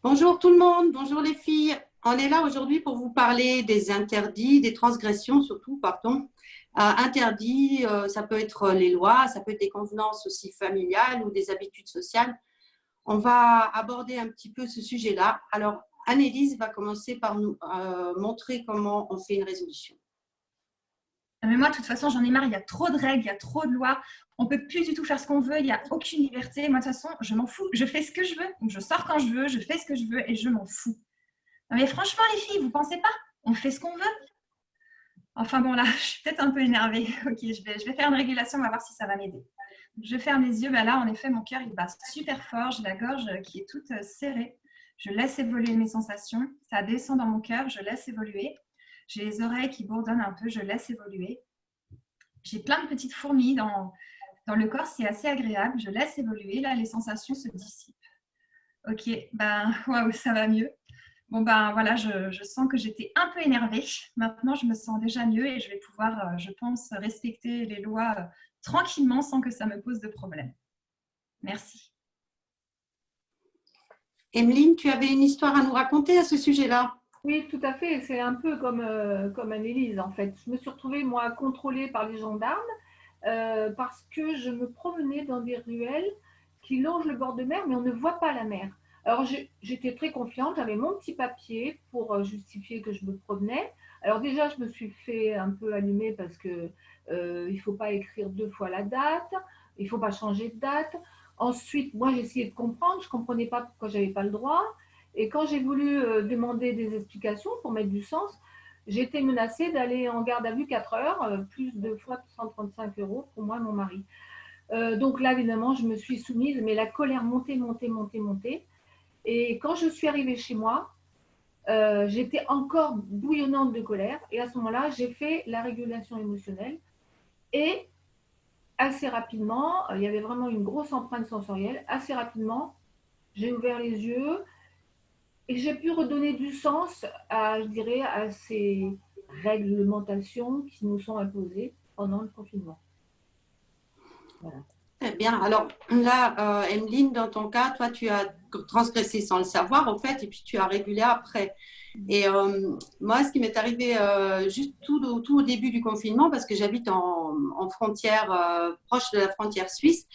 Bonjour tout le monde, bonjour les filles. On est là aujourd'hui pour vous parler des interdits, des transgressions surtout, pardon. Interdits, ça peut être les lois, ça peut être des convenances aussi familiales ou des habitudes sociales. On va aborder un petit peu ce sujet-là. Alors, Annelise va commencer par nous montrer comment on fait une résolution. Ah, mais moi, de toute façon, j'en ai marre. Il y a trop de règles, il y a trop de lois. On ne peut plus du tout faire ce qu'on veut. Il n'y a aucune liberté. Moi, de toute façon, je m'en fous. Je fais ce que je veux. Donc, je sors quand je veux. Je fais ce que je veux et je m'en fous. Non, mais franchement, les filles, vous pensez pas? On fait ce qu'on veut. Enfin bon, là, je suis peut-être un peu énervée. Ok, je vais faire une régulation. On va voir si ça va m'aider. Je ferme les yeux. Bah là, en effet, mon cœur, il bat super fort. J'ai la gorge qui est toute serrée. Je laisse évoluer mes sensations. Ça descend dans mon cœur. Je laisse évoluer. J'ai les oreilles qui bourdonnent un peu. Je laisse évoluer. J'ai plein de petites fourmis dans le corps, c'est assez agréable. Je laisse évoluer, là, les sensations se dissipent. Ok, ben, waouh, ça va mieux. Bon, ben voilà, je sens que j'étais un peu énervée. Maintenant, je me sens déjà mieux et je vais pouvoir, je pense, respecter les lois tranquillement sans que ça me pose de problème. Merci. Emeline, tu avais une histoire à nous raconter à ce sujet-là? Oui, tout à fait. C'est un peu comme Annelise, en fait. Je me suis retrouvée, moi, contrôlée par les gendarmes parce que je me promenais dans des ruelles qui longent le bord de mer, mais on ne voit pas la mer. Alors, j'étais très confiante. J'avais mon petit papier pour justifier que je me promenais. Alors, déjà, je me suis fait un peu allumer parce que il ne faut pas écrire deux fois la date. Il ne faut pas changer de date. Ensuite, moi, j'ai essayé de comprendre. Je ne comprenais pas pourquoi je n'avais pas le droit. Et quand j'ai voulu demander des explications pour mettre du sens, j'ai été menacée d'aller en garde à vue 4 heures, plus de fois 135 euros pour moi et mon mari. Donc là, évidemment, je me suis soumise, mais la colère montait, montait, montait, montait. Et quand je suis arrivée chez moi, j'étais encore bouillonnante de colère. Et à ce moment-là, j'ai fait la régulation émotionnelle. Et assez rapidement, il y avait vraiment une grosse empreinte sensorielle. Assez rapidement, j'ai ouvert les yeux, et j'ai pu redonner du sens à, je dirais, à ces réglementations qui nous sont imposées pendant le confinement. Voilà. Très bien. Alors là, Emeline, dans ton cas, toi, tu as transgressé sans le savoir, en fait, et puis tu as régulé après. Et moi, ce qui m'est arrivé juste tout au début du confinement, parce que j'habite en frontière, proche de la frontière suisse,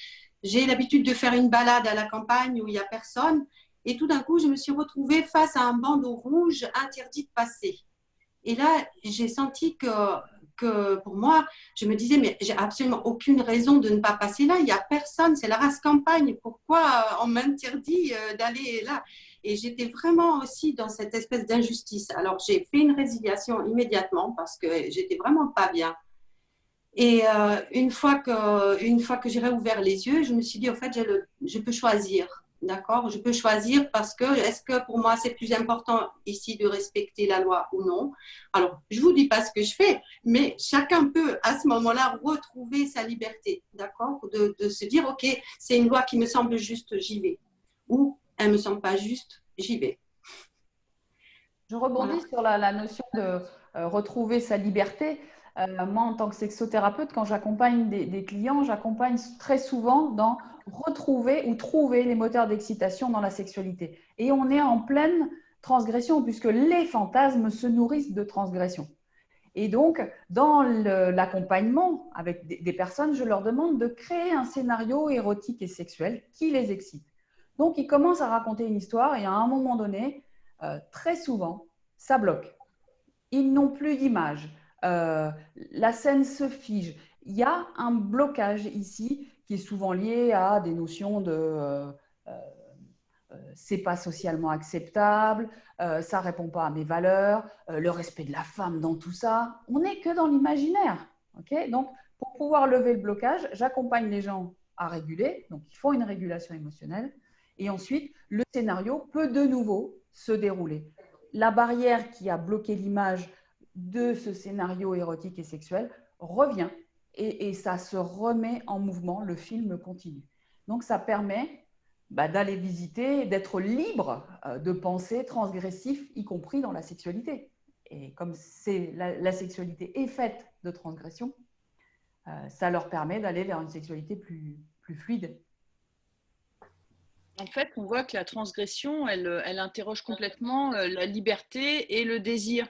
j'ai l'habitude de faire une balade à la campagne où il n'y a personne. Et tout d'un coup, je me suis retrouvée face à un bandeau rouge interdit de passer. Et là, j'ai senti que pour moi, je me disais, mais j'ai absolument aucune raison de ne pas passer là. Il n'y a personne, c'est la race campagne. Pourquoi on m'interdit d'aller là? Et j'étais vraiment aussi dans cette espèce d'injustice. Alors, j'ai fait une résiliation immédiatement parce que j'étais vraiment pas bien. Et une fois que j'ai réouvert les yeux, je me suis dit, en fait, je peux choisir. D'accord? Je peux choisir parce que est-ce que pour moi, c'est plus important ici de respecter la loi ou non? Alors, je ne vous dis pas ce que je fais, mais chacun peut à ce moment-là retrouver sa liberté. D'accord? De se dire, OK, c'est une loi qui me semble juste, j'y vais. Ou elle ne me semble pas juste, j'y vais. Je Voilà. rebondis sur la notion de retrouver sa liberté. Moi, en tant que sexothérapeute, quand j'accompagne des clients, j'accompagne très souvent dans retrouver ou trouver les moteurs d'excitation dans la sexualité. Et on est en pleine transgression puisque les fantasmes se nourrissent de transgression. Et donc, dans l'accompagnement avec des personnes, je leur demande de créer un scénario érotique et sexuel qui les excite. Donc, ils commencent à raconter une histoire et à un moment donné, très souvent, ça bloque. Ils n'ont plus d'image. La scène se fige. Il y a un blocage ici qui est souvent lié à des notions de c'est pas socialement acceptable, ça répond pas à mes valeurs, le respect de la femme dans tout ça. On n'est que dans l'imaginaire. Okay, donc, pour pouvoir lever le blocage, j'accompagne les gens à réguler. Donc, ils font une régulation émotionnelle. Et ensuite, le scénario peut de nouveau se dérouler. La barrière qui a bloqué l'image de ce scénario érotique et sexuel revient et ça se remet en mouvement. Le film continue. Donc, ça permet d'aller visiter, d'être libre de penser transgressif, y compris dans la sexualité. Et comme la sexualité est faite de transgression, ça leur permet d'aller vers une sexualité plus fluide. En fait, on voit que la transgression, elle interroge complètement la liberté et le désir.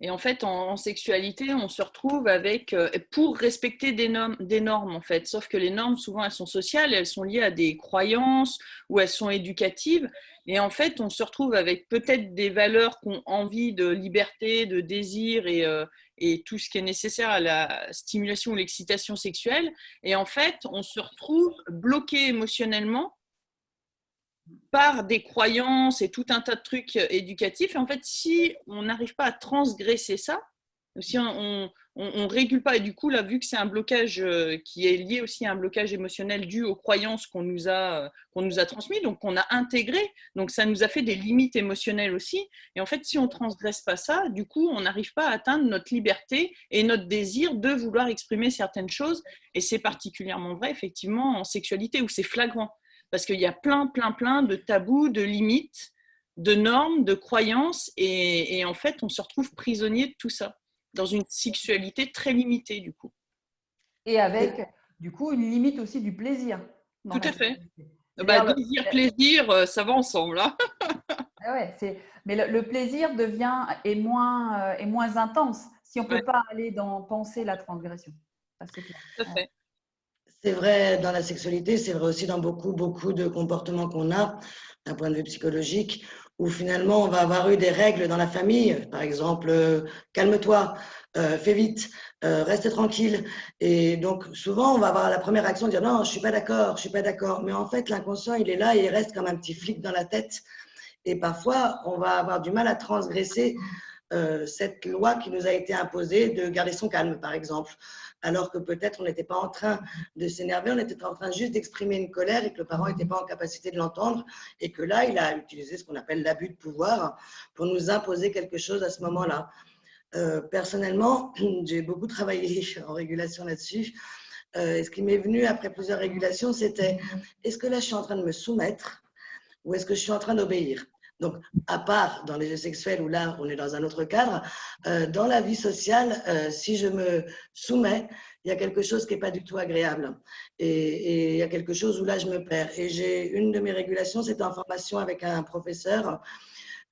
Et en fait, en sexualité, on se retrouve avec, pour respecter des normes, en fait. Sauf que les normes, souvent, elles sont sociales, elles sont liées à des croyances ou elles sont éducatives. Et en fait, on se retrouve avec peut-être des valeurs qu'on a envie de liberté, de désir et tout ce qui est nécessaire à la stimulation ou l'excitation sexuelle. Et en fait, on se retrouve bloqué émotionnellement par des croyances et tout un tas de trucs éducatifs. Et en fait, si on n'arrive pas à transgresser ça, si on régule pas, et du coup, là, vu que c'est un blocage qui est lié aussi à un blocage émotionnel dû aux croyances qu'on nous a transmis, donc qu'on a intégré, donc ça nous a fait des limites émotionnelles aussi. Et en fait, si on transgresse pas ça, du coup, on n'arrive pas à atteindre notre liberté et notre désir de vouloir exprimer certaines choses. Et c'est particulièrement vrai, effectivement, en sexualité, où c'est flagrant. Parce qu'il y a plein de tabous, de limites, de normes, de croyances, et en fait, on se retrouve prisonnier de tout ça, dans une sexualité très limitée, du coup. Et avec, du coup, une limite aussi du plaisir. Tout à fait. Désir, plaisir, ça va ensemble. Hein. Ouais, mais le plaisir est moins intense si on ne peut pas aller dans penser la transgression. Ça, c'est clair. Tout à fait. C'est vrai dans la sexualité, c'est vrai aussi dans beaucoup de comportements qu'on a, d'un point de vue psychologique, où finalement on va avoir eu des règles dans la famille, par exemple, calme-toi, fais vite, reste tranquille. Et donc souvent on va avoir la première action de dire non, je suis pas d'accord. Mais en fait l'inconscient il est là et il reste comme un petit flic dans la tête. Et parfois on va avoir du mal à transgresser cette loi qui nous a été imposée de garder son calme, par exemple. Alors que peut-être on n'était pas en train de s'énerver, on était en train juste d'exprimer une colère et que le parent n'était pas en capacité de l'entendre et que là, il a utilisé ce qu'on appelle l'abus de pouvoir pour nous imposer quelque chose à ce moment-là. Personnellement, j'ai beaucoup travaillé en régulation là-dessus. Et ce qui m'est venu après plusieurs régulations, c'était est-ce que là, je suis en train de me soumettre ou est-ce que je suis en train d'obéir ? Donc, à part dans les jeux sexuels où là, on est dans un autre cadre, dans la vie sociale, si je me soumets, il y a quelque chose qui n'est pas du tout agréable. Et il y a quelque chose où là, je me perds. Et j'ai une de mes régulations, c'était en formation avec un professeur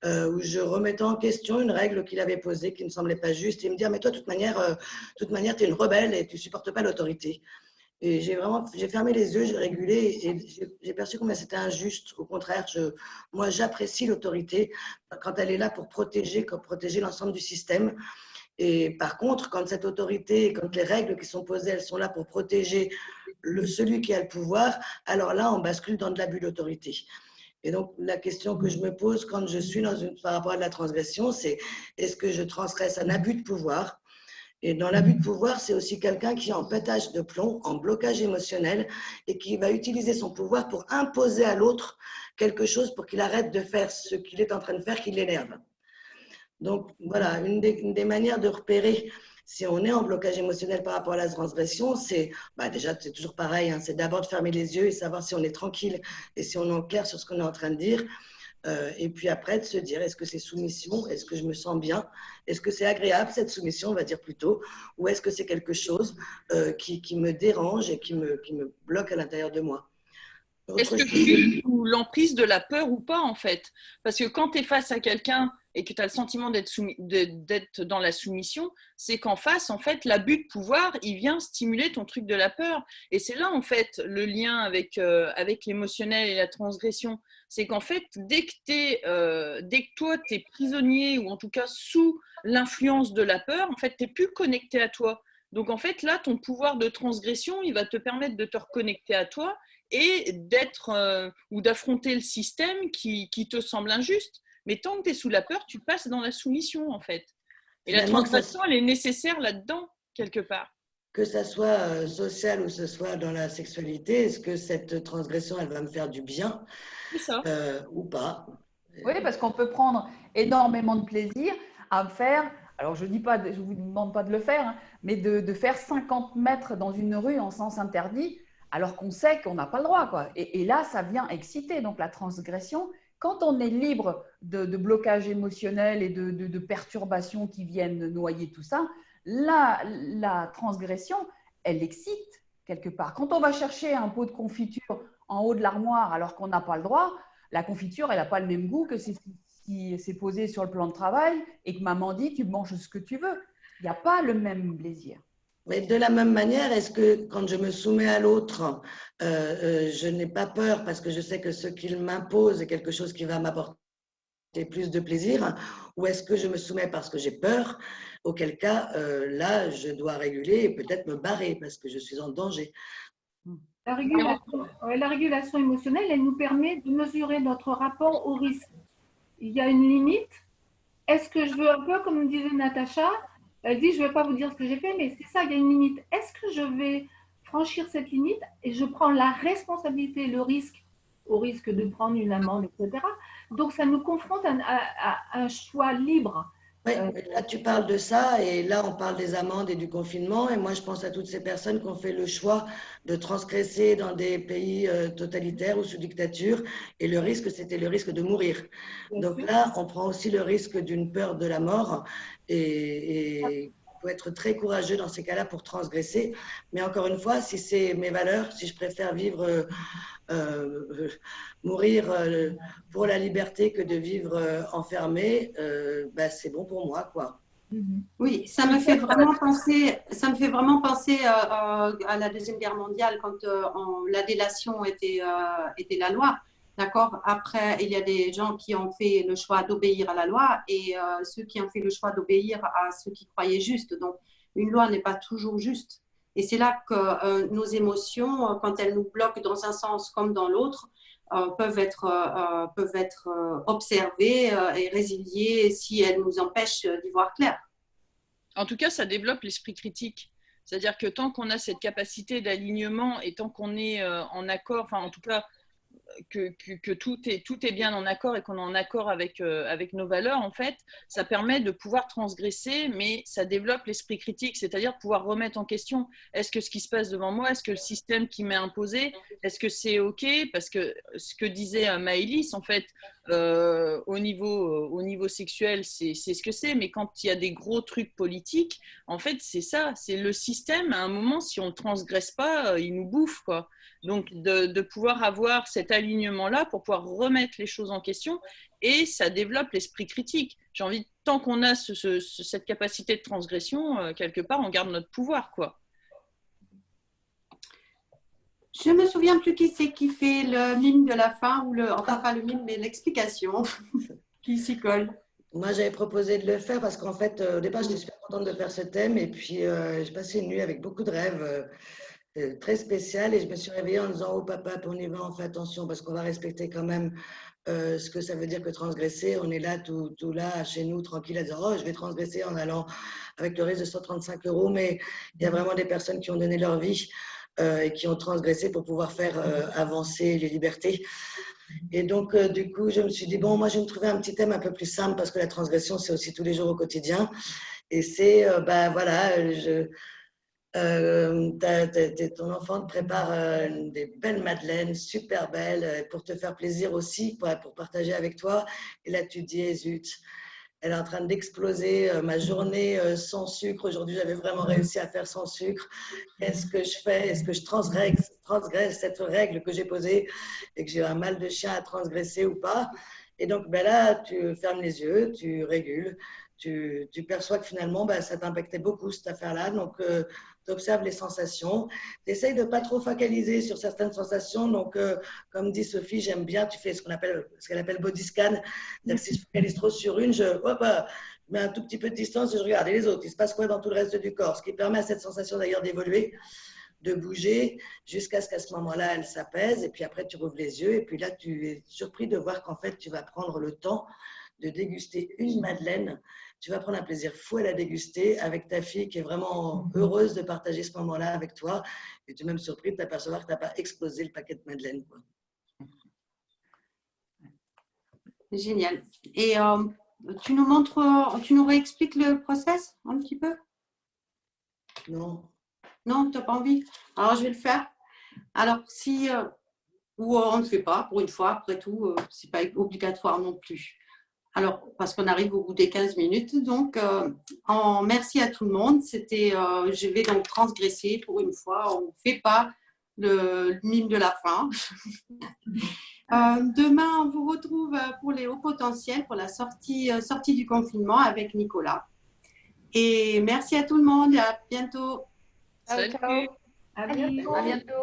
où je remettais en question une règle qu'il avait posée qui ne me semblait pas juste. Et il me dit, mais toi, de toute manière, tu es une rebelle et tu ne supportes pas l'autorité. Et j'ai fermé les yeux, j'ai régulé et j'ai perçu combien c'était injuste. Au contraire, moi, j'apprécie l'autorité quand elle est là pour protéger l'ensemble du système. Et par contre, quand cette autorité, quand les règles qui sont posées, elles sont là pour protéger celui qui a le pouvoir, alors là, on bascule dans de l'abus d'autorité. Et donc, la question que je me pose quand je suis par rapport à de la transgression, c'est est-ce que je transgresse un abus de pouvoir ? Et dans l'abus de pouvoir, c'est aussi quelqu'un qui est en pétage de plomb, en blocage émotionnel et qui va utiliser son pouvoir pour imposer à l'autre quelque chose pour qu'il arrête de faire ce qu'il est en train de faire qui l'énerve. Donc voilà, une des manières de repérer si on est en blocage émotionnel par rapport à la transgression, c'est déjà, c'est toujours pareil, hein, c'est d'abord de fermer les yeux et savoir si on est tranquille et si on est clair sur ce qu'on est en train de dire. Et puis après, de se dire, est-ce que c'est soumission? Est-ce que je me sens bien? Est-ce que c'est agréable, cette soumission, on va dire plutôt? Ou est-ce que c'est quelque chose qui me dérange et qui me bloque à l'intérieur de moi? Est-ce que tu sous l'emprise de la peur ou pas, en fait? Parce que quand tu es face à quelqu'un et que tu as le sentiment d'être dans la soumission, c'est qu'en face, en fait, l'abus de pouvoir, il vient stimuler ton truc de la peur. Et c'est là, en fait, le lien avec l'émotionnel et la transgression. C'est qu'en fait, dès que toi, tu es prisonnier ou en tout cas sous l'influence de la peur, en fait, tu n'es plus connecté à toi. Donc, en fait, là, ton pouvoir de transgression, il va te permettre de te reconnecter à toi et d'être ou d'affronter le système qui te semble injuste. Mais tant que tu es sous la peur, tu passes dans la soumission, en fait. Et la transgression, elle est nécessaire là-dedans, quelque part. Que ça soit social ou ce soit dans la sexualité, est-ce que cette transgression, elle va me faire du bien ou pas? Oui, parce qu'on peut prendre énormément de plaisir à faire. Alors, je ne vous demande pas de le faire, hein, mais de faire 50 mètres dans une rue en sens interdit, alors qu'on sait qu'on n'a pas le droit, quoi. Et là, ça vient exciter. Donc, la transgression, quand on est libre de blocage émotionnel et de perturbations qui viennent noyer tout ça, la transgression, elle excite quelque part. Quand on va chercher un pot de confiture en haut de l'armoire alors qu'on n'a pas le droit, la confiture, elle n'a pas le même goût que si c'est posé sur le plan de travail et que maman dit tu manges ce que tu veux. Il n'y a pas le même plaisir. Mais de la même manière, est-ce que quand je me soumets à l'autre, je n'ai pas peur parce que je sais que ce qu'il m'impose est quelque chose qui va m'apporter plus de plaisir, ou est-ce que je me soumets parce que j'ai peur, auquel cas, là, je dois réguler et peut-être me barrer parce que je suis en danger. La régulation émotionnelle, elle nous permet de mesurer notre rapport au risque. Il y a une limite. Est-ce que je veux, un peu comme disait Natacha, elle dit, je ne vais pas vous dire ce que j'ai fait, mais c'est ça, il y a une limite. Est-ce que je vais franchir cette limite et je prends la responsabilité, le risque, au risque de prendre une amende, etc. Donc, ça nous confronte à un choix libre. Oui, là tu parles de ça et là on parle des amendes et du confinement et moi je pense à toutes ces personnes qui ont fait le choix de transgresser dans des pays totalitaires ou sous dictature et le risque c'était le risque de mourir. Donc là on prend aussi le risque d'une peur de la mort et il faut être très courageux dans ces cas-là pour transgresser. Mais encore une fois, si c'est mes valeurs, si je préfère vivre, mourir pour la liberté que de vivre enfermé, bah, c'est bon pour moi, quoi. Oui, ça me fait vraiment penser à la Deuxième Guerre mondiale quand la délation était la loi. D'accord. Après, il y a des gens qui ont fait le choix d'obéir à la loi et ceux qui ont fait le choix d'obéir à ceux qui croyaient juste. Donc, une loi n'est pas toujours juste. Et c'est là que nos émotions, quand elles nous bloquent dans un sens comme dans l'autre, peuvent être observées et résiliées si elles nous empêchent d'y voir clair. En tout cas, ça développe l'esprit critique. C'est-à-dire que tant qu'on a cette capacité d'alignement et tant qu'on est en accord, enfin en tout cas que tout est bien en accord et qu'on est en accord avec nos valeurs, en fait, ça permet de pouvoir transgresser, mais ça développe l'esprit critique, c'est-à-dire pouvoir remettre en question, est-ce que ce qui se passe devant moi, est-ce que le système qui m'est imposé, est-ce que c'est OK? Parce que ce que disait Maëlys, en fait, au niveau sexuel, c'est ce que c'est, mais quand il y a des gros trucs politiques, en fait, c'est ça, c'est le système, à un moment, si on ne transgresse pas, il nous bouffe, quoi. Donc, de pouvoir avoir cet alignement-là pour pouvoir remettre les choses en question et ça développe l'esprit critique. J'ai envie, tant qu'on a cette capacité de transgression, quelque part, on garde notre pouvoir, quoi. Je me souviens plus qui c'est qui fait le mime de la fin, enfin pas le mime, mais l'explication qui s'y colle. Moi, j'avais proposé de le faire parce qu'en fait, au départ, j'étais super contente de faire ce thème et puis j'ai passé une nuit avec beaucoup de rêves. Très spécial et je me suis réveillée en disant oh papa on y va, on fait attention parce qu'on va respecter quand même ce que ça veut dire que transgresser. On est là tout là chez nous tranquille à dire oh je vais transgresser en allant avec le risque de 135 €, mais il y a vraiment des personnes qui ont donné leur vie et qui ont transgressé pour pouvoir faire avancer les libertés. Et donc du coup je me suis dit bon moi je vais me trouver un petit thème un peu plus simple parce que la transgression c'est aussi tous les jours au quotidien et c'est ben voilà ton enfant te prépare des belles madeleines, super belles, pour te faire plaisir aussi, pour partager avec toi. Et là, tu te dis, zut, elle est en train d'exploser ma journée sans sucre. Aujourd'hui, j'avais vraiment réussi à faire sans sucre. Qu'est-ce que je fais? Est-ce que je transgresse cette règle que j'ai posée et que j'ai un mal de chien à transgresser ou pas? Et donc, ben là, tu fermes les yeux, tu régules. Tu perçois que finalement, ben, ça t'impactait beaucoup cette affaire-là. Donc, tu observes les sensations. Tu essayes de ne pas trop focaliser sur certaines sensations. Donc, comme dit Sophie, j'aime bien, tu fais ce qu'elle appelle body scan. C'est-à-dire que si je focalise trop sur une, je mets un tout petit peu de distance et je regarde. Et les autres, il se passe quoi dans tout le reste du corps? Ce qui permet à cette sensation d'ailleurs d'évoluer, de bouger, jusqu'à ce qu'à ce moment-là, elle s'apaise. Et puis après, tu rouvres les yeux. Et puis là, tu es surpris de voir qu'en fait, tu vas prendre le temps de déguster une madeleine. Tu vas prendre un plaisir fou à la déguster avec ta fille qui est vraiment heureuse de partager ce moment-là avec toi. Et tu es même surpris de t'apercevoir que tu n'as pas explosé le paquet de madeleine, quoi. Génial. Et tu nous réexpliques le process un petit peu? Non. Non, tu n'as pas envie? Alors, je vais le faire. Alors, ou on ne le fait pas, pour une fois, après tout, ce n'est pas obligatoire non plus. Alors, parce qu'on arrive au bout des 15 minutes, donc merci à tout le monde. Je vais donc transgresser pour une fois. On ne fait pas le mime de la fin. Demain, on vous retrouve pour les hauts potentiels, pour la sortie du confinement avec Nicolas. Et merci à tout le monde et à bientôt. Ciao, ciao. À bientôt. À bientôt.